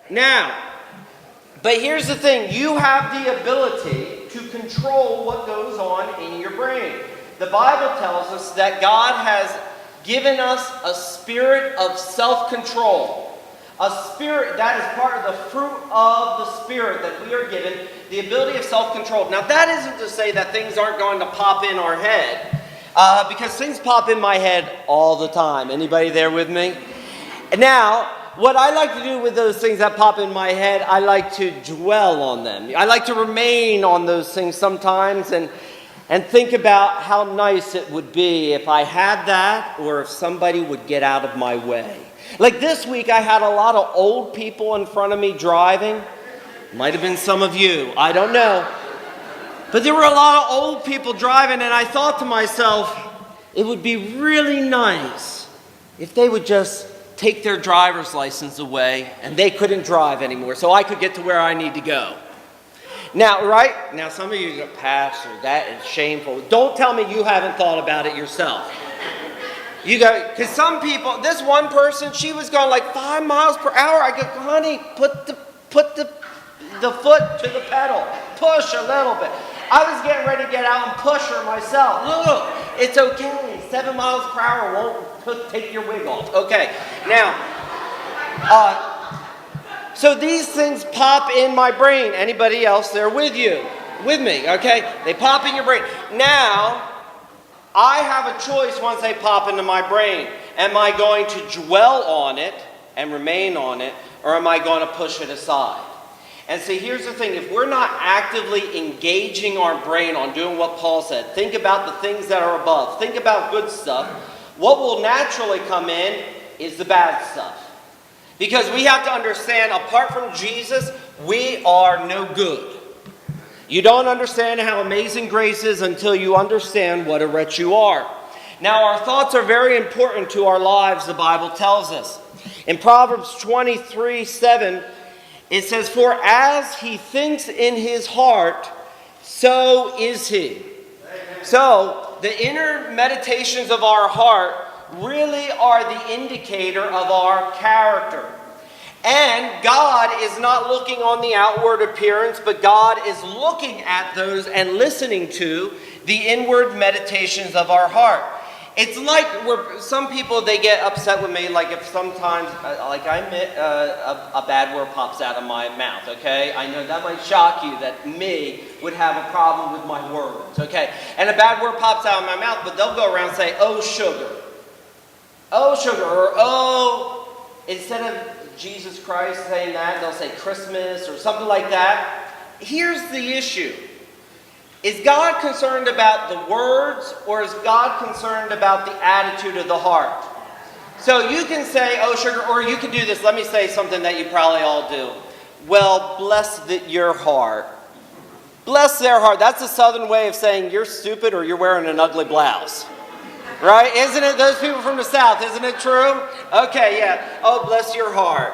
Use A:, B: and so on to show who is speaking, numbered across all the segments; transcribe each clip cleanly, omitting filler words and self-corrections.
A: Now, but here's the thing. You have the ability to control what goes on in your brain. The Bible tells us that God has given us a spirit of self-control. A spirit that is part of the fruit of the Spirit that we are given, the ability of self-control. Now that isn't to say that things aren't going to pop in our head, because things pop in my head all the time. Anybody there with me? Now, what I like to do with those things that pop in my head, I like to dwell on them. I like to remain on those things sometimes and think about how nice it would be if I had that, or if somebody would get out of my way. Like this week, I had a lot of old people in front of me driving. Might have been some of you. I don't know. But there were a lot of old people driving, and I thought to myself, it would be really nice if they would just take their driver's license away and they couldn't drive anymore, so I could get to where I need to go. Now, right? Now, some of you go, Pastor, that is shameful. Don't tell me you haven't thought about it yourself. You go, because some people, this one person, she was going like 5 miles per hour. I go, honey, put the foot to the pedal. Push a little bit. I was getting ready to get out and push her myself. Look, it's okay. 7 miles per hour won't take your wig off. Okay, now, so these things pop in my brain. Anybody else there with you? With me, okay? They pop in your brain. Now, I have a choice once they pop into my brain. Am I going to dwell on it and remain on it, or am I going to push it aside? And see, here's the thing. If we're not actively engaging our brain on doing what Paul said, think about the things that are above, think about good stuff, what will naturally come in is the bad stuff. Because we have to understand, apart from Jesus, we are no good. You don't understand how amazing grace is until you understand what a wretch you are. Now, our thoughts are very important to our lives, the Bible tells us. In Proverbs 23:7, it says, "For as he thinks in his heart, so is he." So, the inner meditations of our heart really are the indicator of our character. And God is not looking on the outward appearance, but God is looking at those and listening to the inward meditations of our heart. It's like some people, they get upset with me, like if sometimes, like I admit, a bad word pops out of my mouth, okay? I know that might shock you that me would have a problem with my words, okay? And a bad word pops out of my mouth, but they'll go around and say, "Oh, sugar." "Oh, sugar," or "oh," instead of Jesus Christ saying that, they'll say Christmas or something like that. Here's the issue. Is God concerned about the words, or is God concerned about the attitude of the heart? So you can say, "Oh, sugar," or you can do this. Let me say something that you probably all do. "Well, bless your heart." Bless their heart. That's a southern way of saying you're stupid or you're wearing an ugly blouse. Right? Isn't it? Those people from the South, isn't it true? Okay, yeah. "Oh, bless your heart."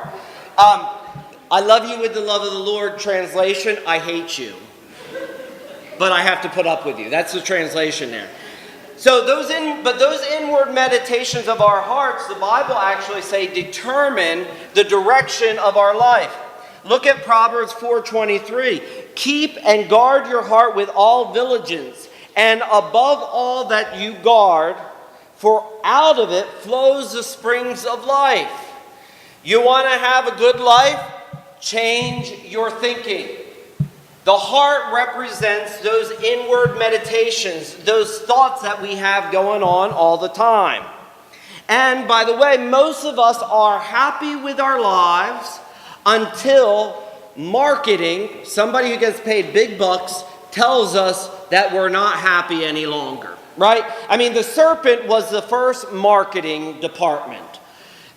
A: "I love you with the love of the Lord." Translation, "I hate you, but I have to put up with you." That's the translation there. So those inward meditations of our hearts, the Bible actually say, determine the direction of our life. Look at Proverbs 4:23. "Keep and guard your heart with all diligence, and above all that you guard, for out of it flows the springs of life." You want to have a good life? Change your thinking. The heart represents those inward meditations, those thoughts that we have going on all the time. And by the way, most of us are happy with our lives until marketing, somebody who gets paid big bucks, tells us that we're not happy any longer, right? I mean, the serpent was the first marketing department,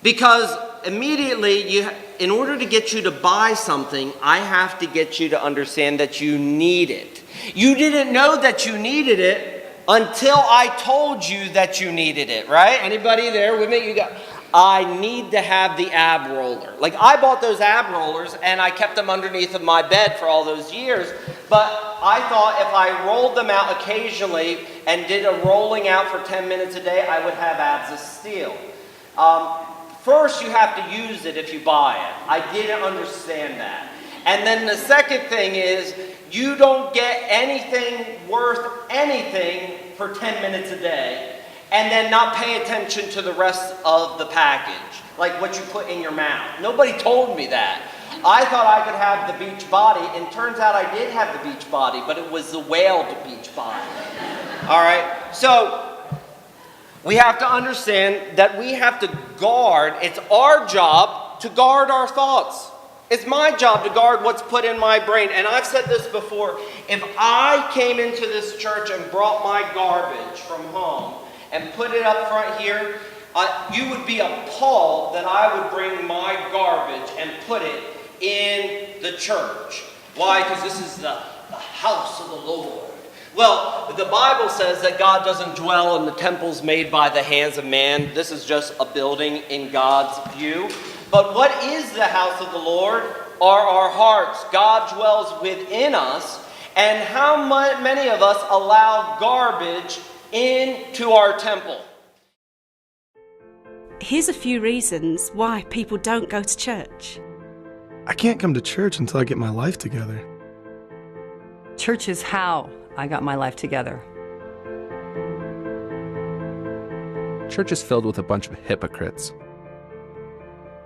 A: because immediately, in order to get you to buy something, I have to get you to understand that you need it. You didn't know that you needed it until I told you that you needed it, right? Anybody there with me? I need to have the ab roller. Like, I bought those ab rollers and I kept them underneath of my bed for all those years, but I thought if I rolled them out occasionally and did a rolling out for 10 minutes a day, I would have abs of steel. First, you have to use it if you buy it. I didn't understand that. And then the second thing is, you don't get anything worth anything for 10 minutes a day, and then not pay attention to the rest of the package, like what you put in your mouth. Nobody told me that. I thought I could have the beach body, and turns out I did have the beach body, but it was the whaled beach body. All right? So, we have to understand that we have to guard. It's our job to guard our thoughts. It's my job to guard what's put in my brain. And I've said this before. If I came into this church and brought my garbage from home and put it up front here, you would be appalled that I would bring my garbage and put it in the church. Why? Because this is the house of the Lord. Well, the Bible says that God doesn't dwell in the temples made by the hands of man. This is just a building in God's view. But what is the house of the Lord? Are our hearts. God dwells within us. And how many of us allow garbage into our temple?
B: Here's a few reasons why people don't go to church.
C: I can't come to church until I get my life together.
D: Church is how I got my life together.
E: Church is filled with a bunch of hypocrites.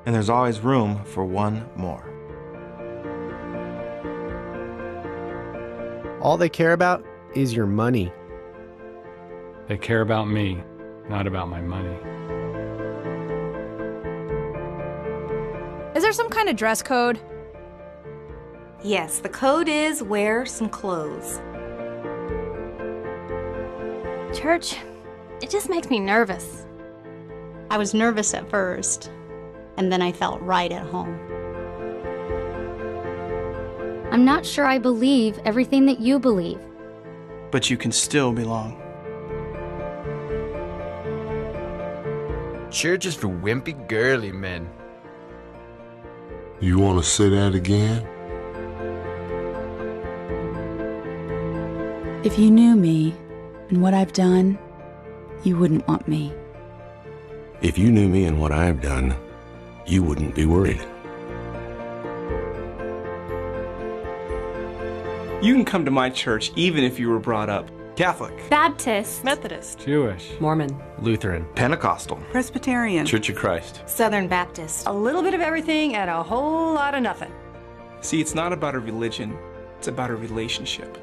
F: And there's always room for one more.
G: All they care about is your money.
H: They care about me, not about my money.
I: Is there some kind of dress code?
J: Yes, the code is wear some clothes.
I: Church, it just makes me nervous.
K: I was nervous at first, and then I felt right at home.
I: I'm not sure I believe everything that you believe.
L: But you can still belong.
M: Church is for wimpy, girly men.
N: You want to say that again?
O: If you knew me and what I've done, you wouldn't want me.
N: If you knew me and what I've done, you wouldn't be worried.
L: You can come to my church even if you were brought up Catholic,
I: Baptist,
D: Methodist,
H: Jewish,
D: Mormon,
E: Lutheran,
F: Pentecostal,
O: Presbyterian,
F: Church of Christ,
J: Southern Baptist.
D: a little bit of everything and a whole lot of nothing.
L: See, it's not about a religion, it's about a relationship.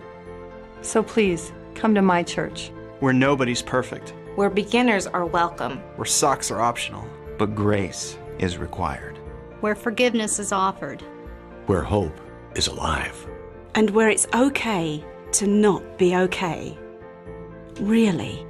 D: So please, come to my church.
L: Where nobody's perfect.
J: Where beginners are welcome.
F: where socks are optional, but grace is required.
K: Where forgiveness is offered.
N: Where hope is alive.
B: And where it's okay to not be okay. Really.